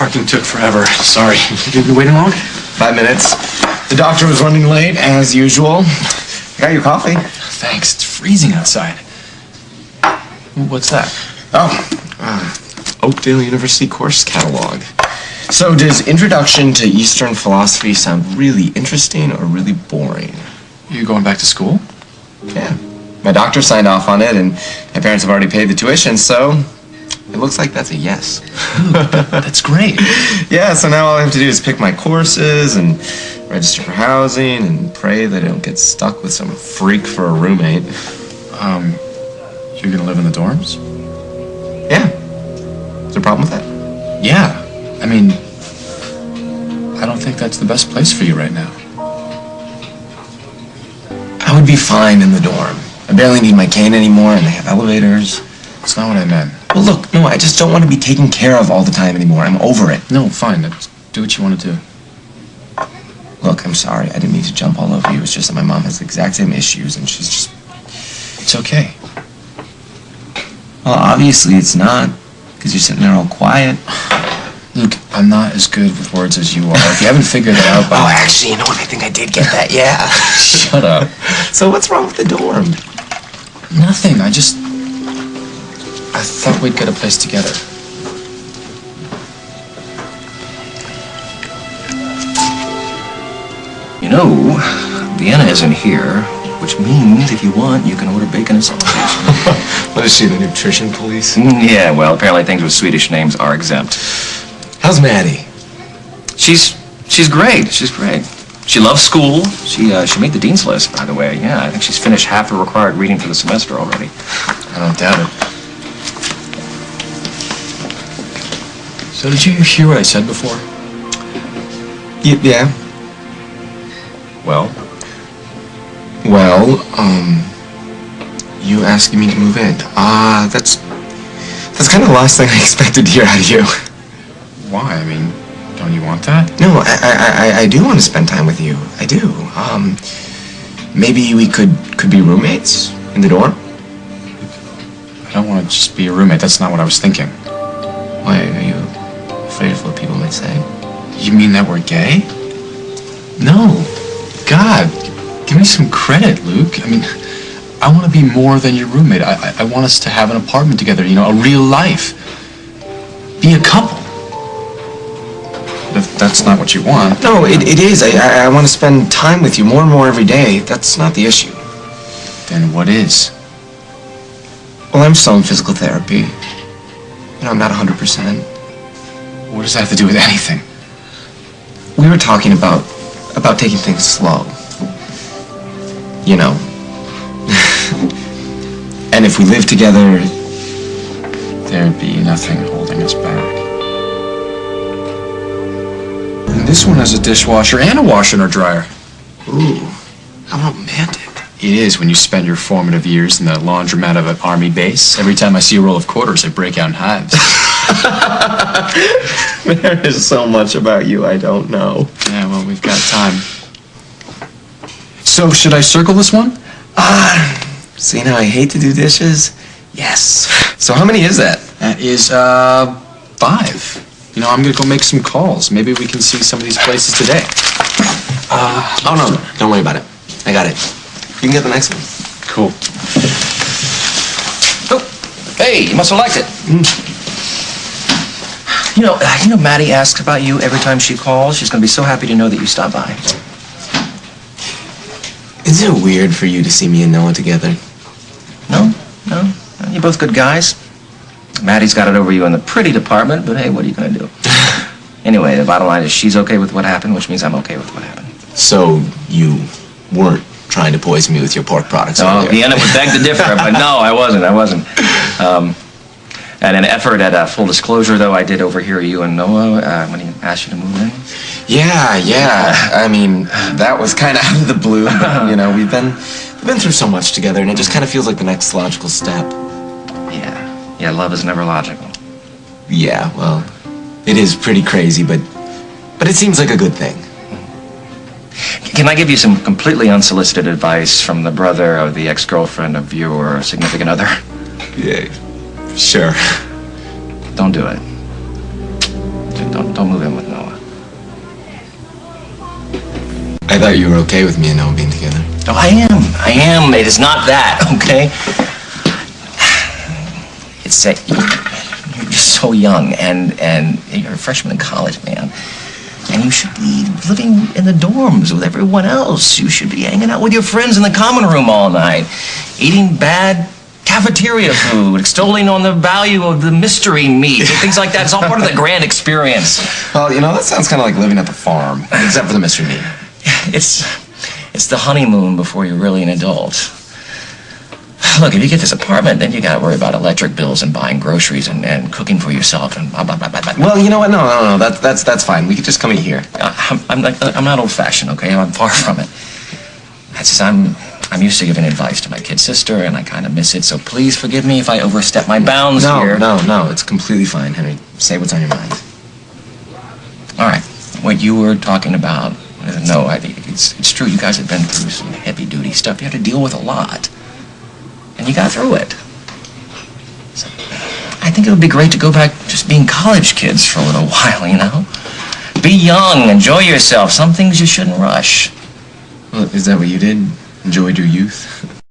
Parking took forever. Sorry. You've been waiting long? 5 minutes. The doctor was running late, as usual. I got your coffee. Thanks. It's freezing outside. What's that? Oakdale University course catalog. So, does Introduction to Eastern Philosophy sound really interesting or really boring? You going back to school? Yeah. My doctor signed off on it, and my parents have already paid the tuition, so it looks like that's a yes. That's great. Yeah, so now all I have to do is pick my courses and register for housing and pray that I don't get stuck with some freak for a roommate. You're gonna live in the dorms? Yeah. Is there a problem with that? Yeah. I mean, I don't think that's the best place for you right now. I would be fine in the dorm. I barely need my cane anymore, and they have elevators. That's not what I meant. Well, look, no, I just don't want to be taken care of all the time anymore. I'm over it. No, fine. Do what you want to do. Look, I'm sorry. I didn't mean to jump all over you. It's just that my mom has the exact same issues, and she's just... It's okay. Well, obviously it's not, because you're sitting there all quiet. Luke, I'm not as good with words as you are. If you haven't figured that out by now... actually, you know what? I think I did get that, yeah. Shut up. So what's wrong with the dorm? Nothing. I thought we'd get a place together. You know, Vienna isn't here, which means if you want, you can order bacon and sausage. What is she, the nutrition police? Yeah, well, apparently things with Swedish names are exempt. How's Maddie? She's great. She's great. She loves school. She made the dean's list, by the way. Yeah, I think she's finished half her required reading for the semester already. I don't doubt it. So did you hear what I said before? Yeah. Well? Well, you asking me to move in. That's kind of the last thing I expected to hear out of you. Why? I mean, don't you want that? No, I do want to spend time with you. I do. Maybe we could be roommates in the dorm? I don't want to just be a roommate. That's not what I was thinking. Why, are you afraid of what people might say? You mean that we're gay? No. God, give me some credit, Luke. I mean, I want to be more than your roommate. I want us to have an apartment together, you know, a real life. Be a couple. If that's not what you want. No, it is. I want to spend time with you more and more every day. That's not the issue. Then what is? Well, I'm still in physical therapy. You know, I'm not 100%. What does that have to do with anything? We were talking about taking things slow. You know. And if we live together, there'd be nothing holding us back. And this one has a dishwasher and a washer and a dryer. Ooh, how romantic. It is when you spend your formative years in the laundromat of an army base. Every time I see a roll of quarters, I break out in hives. There is so much about you I don't know. Yeah, well, we've got time. So, should I circle this one? See now I hate to do dishes? Yes. So how many is that? That is, 5. You know, I'm gonna go make some calls. Maybe we can see some of these places today. Oh, no, don't worry about it. I got it. You can get the next one. Cool. Oh, hey, you must have liked it. You know, Maddie asks about you every time she calls. She's gonna be so happy to know that you stopped by. Isn't it weird for you to see me and Noah together? No. You're both good guys. Maddie's got it over you in the pretty department, but hey, what are you gonna do? Anyway, the bottom line is she's okay with what happened, which means I'm okay with what happened. So you weren't trying to poison me with your pork products earlier? Vienna would beg to differ, but no, I wasn't. And an effort at full disclosure, though, I did overhear you and Noah when he asked you to move in. Yeah. I mean, that was kind of out of the blue, but, you know, we've been through so much together, and it just kind of feels like the next logical step. Yeah, love is never logical. Yeah, well, it is pretty crazy, but it seems like a good thing. Can I give you some completely unsolicited advice from the brother of the ex-girlfriend of your significant other? Yeah, sure. Don't do it. Don't move in with Noah. I thought you were okay with me and Noah being together. No, I am. It is not that, okay? It's that you're just so young, and you're a freshman in college, man. And you should be living in the dorms with everyone else. You should be hanging out with your friends in the common room all night, eating bad cafeteria food, extolling on the value of the mystery meat, and things like that. It's all part of the grand experience. Well, you know, that sounds kind of like living at the farm, except for the mystery meat. It's the honeymoon before you're really an adult. Look, if you get this apartment, then you gotta worry about electric bills and buying groceries and cooking for yourself and blah, blah, blah, blah, blah. Well, you know what? No. That's fine. We could just come eat here. I'm not old-fashioned, okay? I'm far from it. That's just, I'm used to giving advice to my kid sister, and I kind of miss it, so please forgive me if I overstep my bounds here. No. It's completely fine, Henry. Say what's on your mind. All right. What you were talking about, no, I think it's true. You guys have been through some heavy-duty stuff. You had to deal with a lot. And you got through it. So, I think it would be great to go back just being college kids for a little while, you know? Be young, enjoy yourself. Some things you shouldn't rush. Well, is that what you did? Enjoyed your youth?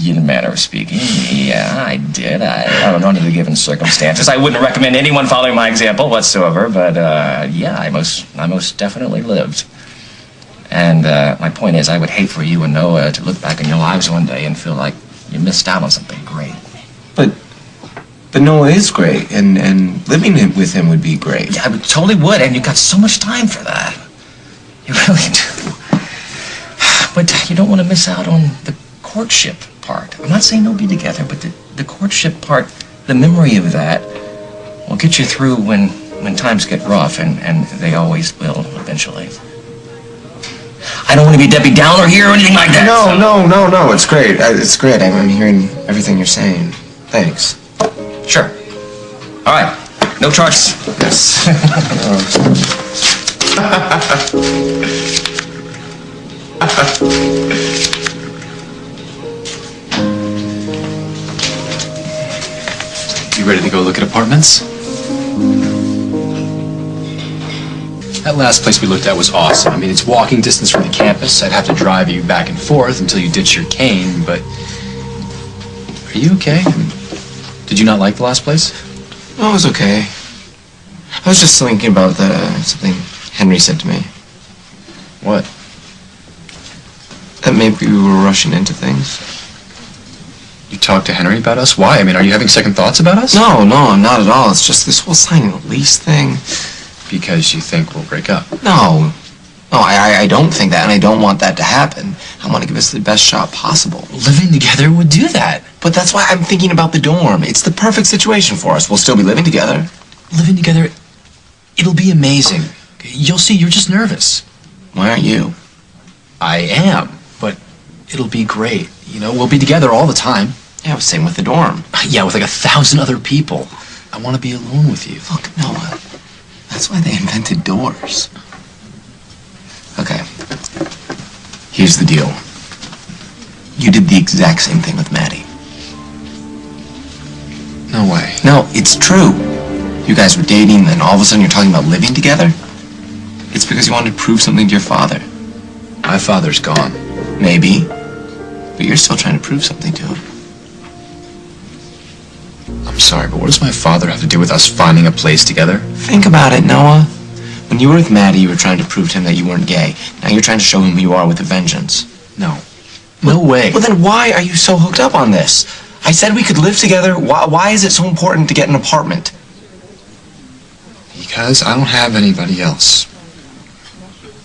In a manner of speaking, yeah, I did. I don't know, under the given circumstances. I wouldn't recommend anyone following my example whatsoever, but yeah, I most definitely lived. And my point is, I would hate for you and Noah to look back in your lives one day and feel like you missed out on something great. But Noah is great, and living with him would be great. Yeah, I totally would, and you got so much time for that. You really do. But you don't want to miss out on the courtship part. I'm not saying they'll be together, but the courtship part, the memory of that, will get you through when times get rough, and they always will eventually. I don't want to be Debbie Downer here or anything like that. No. It's great. It's great. I'm hearing everything you're saying. Thanks. Sure. All right. No charges. Yes. You ready to go look at apartments? That last place we looked at was awesome. I mean, it's walking distance from the campus. I'd have to drive you back and forth until you ditch your cane, but... Are you okay? I mean, did you not like the last place? No, it was okay. I was just thinking about something Henry said to me. What? That maybe we were rushing into things. You talked to Henry about us? Why? I mean, are you having second thoughts about us? No, not at all. It's just this whole signing a lease thing. Because you think we'll break up? No, I don't think that, and I don't want that to happen. I want to give us the best shot possible. Living together would do that. But that's why I'm thinking about the dorm. It's the perfect situation for us. We'll still be living together. Living together, it'll be amazing. You'll see, you're just nervous. Why aren't you? I am, but it'll be great. You know, we'll be together all the time. Yeah, same with the dorm. Yeah, with like 1,000 other people. I want to be alone with you. Look, Noah, that's why they invented doors. Okay. Here's the deal. You did the exact same thing with Maddie. No way. No, it's true. You guys were dating, and then all of a sudden you're talking about living together? It's because you wanted to prove something to your father. My father's gone. Maybe. But you're still trying to prove something to him. I'm sorry, but what does my father have to do with us finding a place together? Think about it, Noah. When you were with Maddie, you were trying to prove to him that you weren't gay. Now you're trying to show him who you are with a vengeance. No. No way. Well, then why are you so hooked up on this? I said we could live together. Why is it so important to get an apartment? Because I don't have anybody else.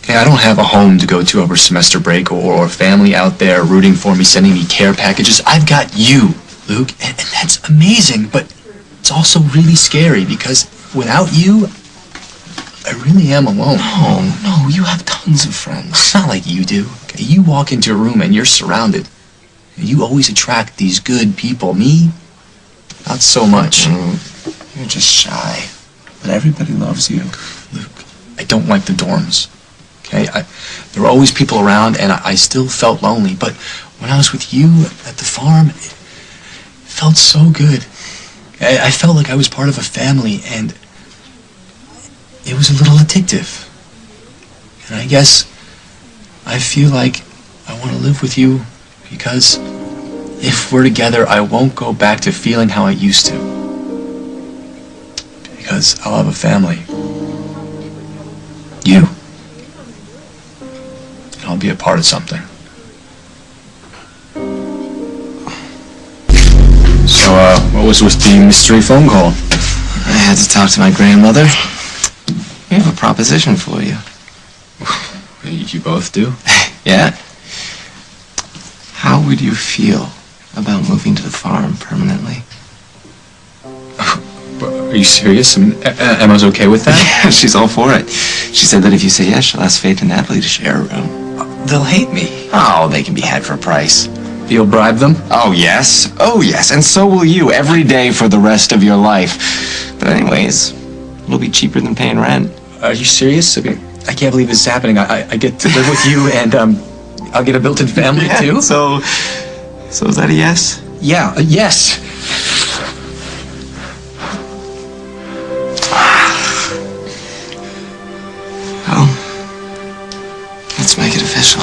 Okay, I don't have a home to go to over semester break or family out there rooting for me, sending me care packages. I've got you, Luke, and that's amazing, but it's also really scary because without you, I really am alone. No, you have tons of friends. It's not like you do. Okay, you walk into a room and you're surrounded. And you always attract these good people. Me, not so much. You're just shy, but everybody loves you. Luke, I don't like the dorms. Okay, there were always people around, and I still felt lonely. But when I was with you at the farm, it felt so good. I felt like I was part of a family, and it was a little addictive. And I guess I feel like I want to live with you because if we're together, I won't go back to feeling how I used to. Because I'll have a family. You. And I'll be a part of something. So, what was with the mystery phone call? I had to talk to my grandmother. We have a proposition for you. You both do? Yeah? How would you feel about moving to the farm permanently? Are you serious? I mean, Emma's okay with that? Yeah, she's all for it. She said that if you say yes, she'll ask Faith and Natalie to share a room. They'll hate me. Oh, they can be had for a price. You'll bribe them? Oh, yes. Oh, yes. And so will you every day for the rest of your life. But anyways, it'll be cheaper than paying rent. Are you serious? I mean, I can't believe this is happening. I get to live with you and I'll get a built-in family too? So is that a yes? Yeah, yes. Well, let's make it official.